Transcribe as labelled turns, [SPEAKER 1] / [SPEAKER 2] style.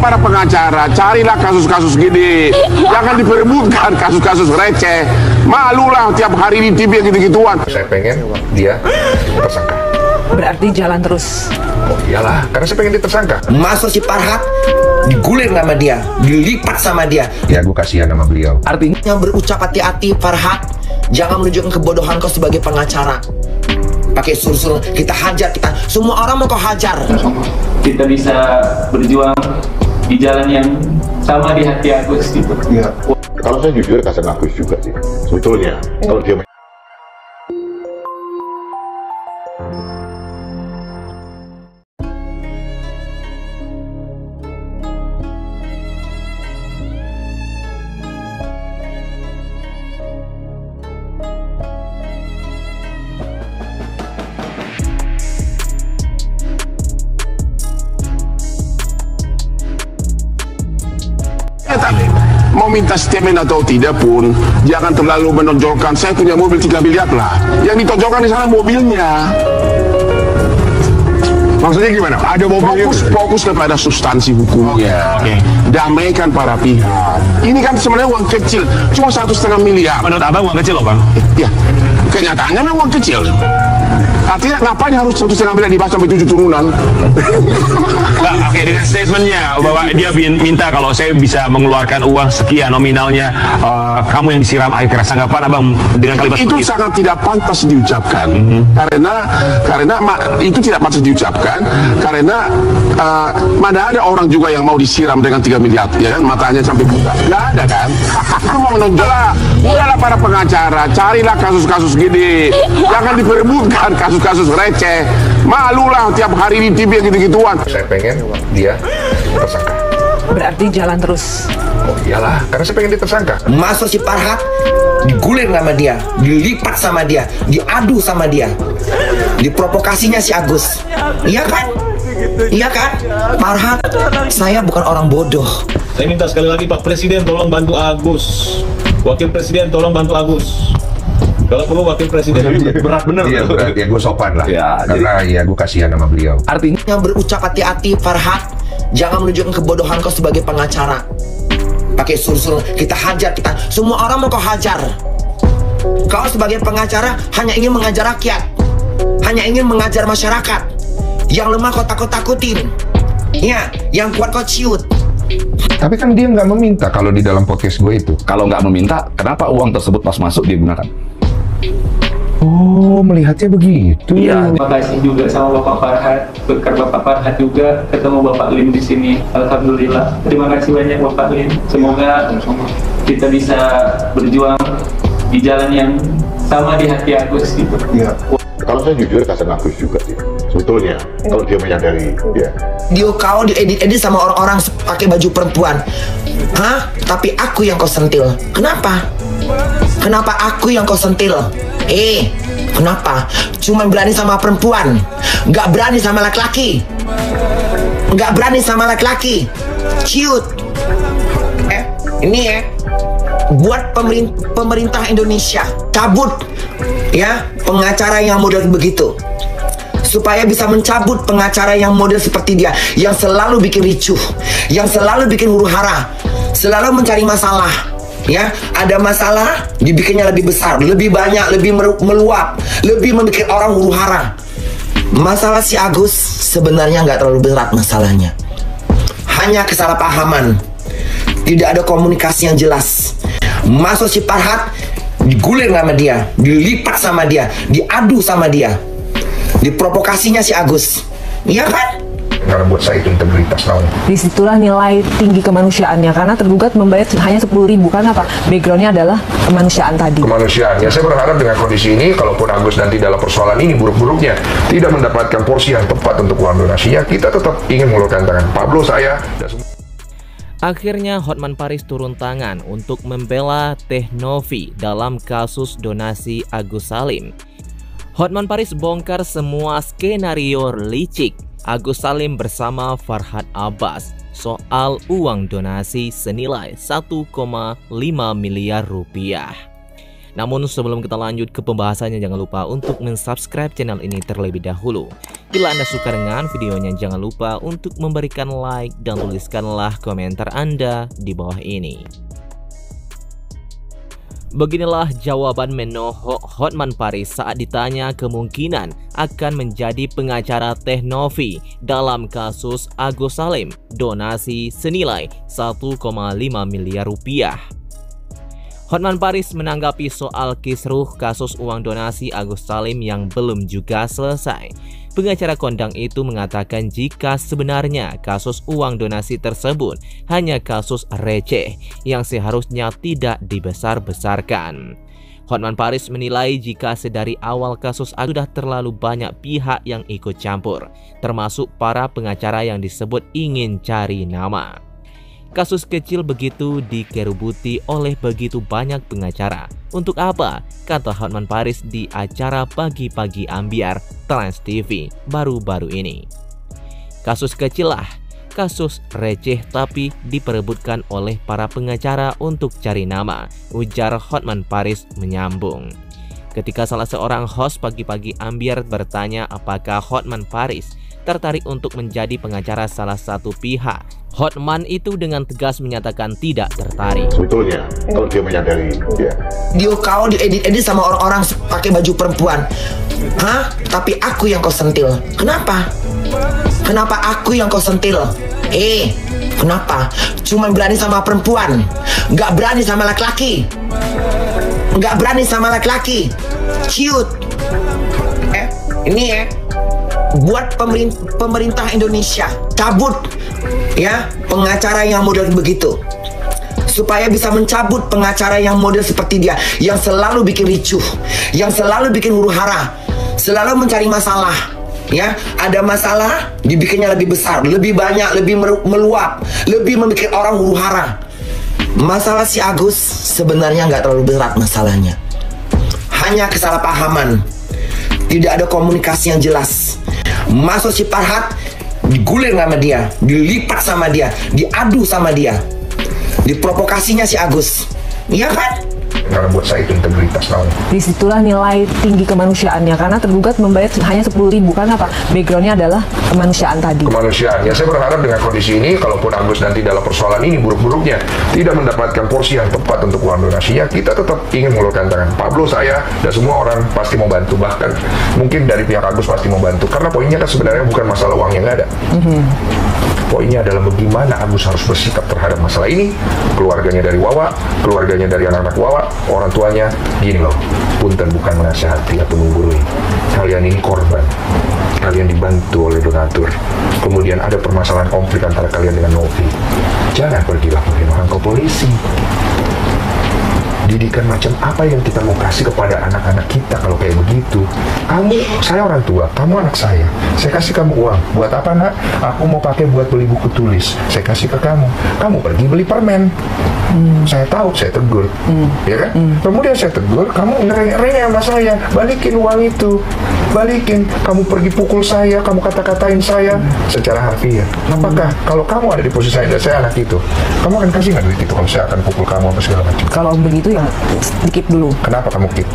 [SPEAKER 1] para pengacara, carilah kasus-kasus gede. Jangan diperebutkan kasus-kasus receh. Malulah tiap hari di TV gitu-gituan.
[SPEAKER 2] Saya pengen dia tersangka.
[SPEAKER 3] Berarti jalan terus.
[SPEAKER 2] Oh iyalah, karena saya pengen dia tersangka.
[SPEAKER 4] Masuk si Farhad, digulir sama dia, dilipat sama dia.
[SPEAKER 2] Ya gue kasihan sama beliau.
[SPEAKER 4] Artinya yang berucap hati-hati, Farhad, jangan menunjukkan kebodohan kau sebagai pengacara. Pakai suruh-suruh, kita hajar, kita semua orang mau kau hajar.
[SPEAKER 5] Kita bisa berjuang di jalan yang sama di hati Agus gitu.
[SPEAKER 6] Iya. Kalau saya jujur kasih Agus juga sih. Sebetulnya kalau dia
[SPEAKER 1] mau minta statement atau tidak pun, jangan terlalu menonjolkan saya punya mobil 3 miliar lah. Yang ditonjolkan di sana mobilnya.
[SPEAKER 6] maksudnya gimana? Ada mobil
[SPEAKER 1] Fokus kepada substansi hukumnya. Damaikan para pihak. Ini kan sebenarnya uang kecil, cuma 1,5 miliar.
[SPEAKER 7] Menurut abang uang kecil loh bang?
[SPEAKER 1] Ya, kenyataannya memang uang kecil. Artinya ngapain harus 1,5 miliar dibahas sampai 7 turunan?
[SPEAKER 7] Bang, oke, dengan statementnya bahwa dia minta kalau saya bisa mengeluarkan uang sekian nominalnya, kamu yang disiram air keras. Anggapan abang dengan kalimat
[SPEAKER 1] itu
[SPEAKER 7] seperti
[SPEAKER 1] sangat tidak pantas diucapkan. Karena itu tidak pantas diucapkan karena mana ada orang juga yang mau disiram dengan 3 miliar, ya kan, matanya sampai buta. Nggak ada kan? Itu mau menonjol lah. Udahlah para pengacara, carilah kasus-kasus gede. Jangan diperebutkan kasus-kasus receh. Malulah tiap hari di TV gitu-gituan.
[SPEAKER 2] Saya pengen dia tersangka.
[SPEAKER 3] Berarti jalan terus.
[SPEAKER 2] Oh iyalah, karena saya pengen dia tersangka.
[SPEAKER 4] Masuk si Farhad, digulir sama dia, dilipat sama dia, diadu sama dia, diprovokasinya si Agus. Iya kan? Iya kan? Farhad, saya bukan orang bodoh.
[SPEAKER 8] Saya minta sekali lagi Pak Presiden tolong bantu Agus. Wakil Presiden tolong bantu Agus. Kalau perlu Wakil Presiden.
[SPEAKER 7] berat bener.
[SPEAKER 2] Iya berat, ya gue sopan lah.
[SPEAKER 7] Ya,
[SPEAKER 2] karena ya gue kasihan sama beliau.
[SPEAKER 7] Artinya
[SPEAKER 4] Yang berucap hati-hati, Farhad, jangan menunjukkan kebodohan kau sebagai pengacara. Pakai suruh-suruh, kita hajar, kita semua orang mau kau hajar. Kau sebagai pengacara hanya ingin mengajar rakyat, hanya ingin mengajar masyarakat. Yang lemah kau takut-takutin, ya, yang kuat kau ciut.
[SPEAKER 2] Tapi kan dia nggak meminta kalau di dalam podcast gue itu.
[SPEAKER 7] kalau nggak meminta, kenapa uang tersebut pas masuk dia gunakan?
[SPEAKER 2] Oh, melihatnya begitu.
[SPEAKER 7] Iya.
[SPEAKER 5] Terima kasih juga sama Bapak Farhad, berkat Bapak Farhad juga ketemu Bapak Lim di sini. Alhamdulillah. Terima kasih banyak Bapak Lim. Semoga kita bisa berjuang di jalan yang sama di hati Agus gitu.
[SPEAKER 6] Iya. Kalau saya jujur kasih Agus juga sih. Sebetulnya kalau dia menyadari, ya.
[SPEAKER 4] Dia kau diedit-edit sama orang-orang pakai baju perempuan. Hah? Tapi aku yang kau sentil. Kenapa? Kenapa aku yang kau sentil? Kenapa? Cuma berani sama perempuan, nggak berani sama laki-laki. Nggak berani sama laki-laki. Ciut. Ini ya, buat pemerintah Indonesia cabut ya pengacara yang model begitu, supaya bisa mencabut pengacara yang model seperti dia, yang selalu bikin ricuh, yang selalu bikin huru-hara, selalu mencari masalah. Ya, ada masalah dibikinnya lebih besar, lebih banyak, lebih meluap, lebih membuat orang huru-hara. Masalah si Agus sebenarnya nggak terlalu berat masalahnya, hanya kesalahpahaman, tidak ada komunikasi yang jelas. Masuk si Farhad, digulir sama dia, dilipat sama dia, diadu sama dia, diprovokasinya si Agus. Iya kan?
[SPEAKER 2] Karena buat saya itu integritas tahun.
[SPEAKER 3] Disitulah nilai tinggi kemanusiaannya, karena tergugat membayar hanya 10.000. Karena apa? Backgroundnya adalah kemanusiaan tadi.
[SPEAKER 2] Kemanusiaan. Ya saya berharap dengan kondisi ini, kalaupun Agus nanti dalam persoalan ini buruk-buruknya tidak mendapatkan porsi yang tepat untuk uang donasinya, kita tetap ingin mengulurkan tangan. Pablo, saya dan semua.
[SPEAKER 9] Akhirnya Hotman Paris turun tangan untuk membela Teh Novi dalam kasus donasi Agus Salim. Hotman Paris bongkar semua skenario licik Agus Salim bersama Farhad Abbas soal uang donasi senilai 1,5 miliar rupiah. Namun sebelum kita lanjut ke pembahasannya, jangan lupa untuk mensubscribe channel ini terlebih dahulu. Bila Anda suka dengan videonya, jangan lupa untuk memberikan like dan tuliskanlah komentar Anda di bawah ini. Beginilah jawaban Menno Hotman Paris saat ditanya kemungkinan akan menjadi pengacara Teh Novi dalam kasus Agus Salim donasi senilai 1,5 miliar rupiah. Hotman Paris menanggapi soal kisruh kasus uang donasi Agus Salim yang belum juga selesai. Pengacara kondang itu mengatakan jika sebenarnya kasus uang donasi tersebut hanya kasus receh yang seharusnya tidak dibesar-besarkan. Hotman Paris menilai jika sedari awal kasus sudah terlalu banyak pihak yang ikut campur, termasuk para pengacara yang disebut ingin cari nama. Kasus kecil begitu dikerubuti oleh begitu banyak pengacara. Untuk apa? Kata Hotman Paris di acara Pagi-Pagi Ambiar Trans TV baru-baru ini. Kasus kecil lah, kasus receh tapi diperebutkan oleh para pengacara untuk cari nama, ujar Hotman Paris menyambung. Ketika salah seorang host Pagi-Pagi Ambiar bertanya apakah Hotman Paris tertarik untuk menjadi pengacara salah satu pihak, Hotman itu dengan tegas menyatakan tidak tertarik.
[SPEAKER 6] Sebetulnya kalau dia menyadari, ya.
[SPEAKER 4] Video kau diedit-edit sama orang-orang pakai baju perempuan. Hah? Tapi aku yang kau sentil. Kenapa? Kenapa aku yang kau sentil? Kenapa? Cuma berani sama perempuan, nggak berani sama laki-laki. Nggak berani sama laki-laki. Cute. Ini buat pemerintah Indonesia cabut ya pengacara yang model begitu, supaya bisa mencabut pengacara yang model seperti dia, yang selalu bikin ricuh, yang selalu bikin huru-hara, selalu mencari masalah. Ya, ada masalah dibikinnya lebih besar, lebih banyak, lebih meluap, lebih membuat orang huru-hara. Masalah si Agus sebenarnya nggak terlalu berat masalahnya, hanya kesalahpahaman, tidak ada komunikasi yang jelas. Masuk si Farhat, digulir sama dia, dilipat sama dia, diadu sama dia, diprovokasinya si Agus, iya kan?
[SPEAKER 2] Karena buat saya itu integritas tahu.
[SPEAKER 3] Disitulah nilai tinggi kemanusiaannya, karena tergugat membayar hanya 10.000 karena apa? Backgroundnya adalah kemanusiaan tadi.
[SPEAKER 2] Kemanusiaan. Ya saya berharap dengan kondisi ini, kalaupun Agus nanti dalam persoalan ini buruk-buruknya tidak mendapatkan porsi yang tepat untuk uang donasinya, kita tetap ingin mengulurkan tangan. Pablo, saya, dan semua orang pasti mau bantu, bahkan mungkin dari pihak Agus pasti mau bantu. Karena poinnya kan sebenarnya bukan masalah uang yang nggak ada. Poinnya adalah bagaimana Agus harus bersikap terhadap masalah ini, keluarganya dari Wawa, keluarganya dari anak-anak Wawa, orang tuanya. Gini loh, punten bukan menasihati atau menggurui. Kalian ini korban, kalian dibantu oleh donatur, kemudian ada permasalahan konflik antara kalian dengan Novi. Jangan pergi laporin orang ke polisi. Didikan macam apa yang kita mau kasih kepada anak-anak kita kalau kayak begitu? Kamu, saya orang tua, kamu anak saya kasih kamu uang. Buat apa, nak? Aku mau pakai buat beli buku tulis. Saya kasih ke kamu. Kamu pergi beli permen. Saya tahu, saya tegur. Ya kan? Kemudian saya tegur, kamu ngereng-ngereng sama saya. Balikin uang itu. Balikin. Kamu pergi pukul saya, kamu kata-katain saya secara harfiah. Apakah kalau kamu ada di posisi saya dan saya anak itu, kamu akan kasih nggak duit itu kalau saya akan pukul kamu apa segala macam?
[SPEAKER 3] Kalau begitu ya skip dulu.
[SPEAKER 2] Kenapa kamu keep?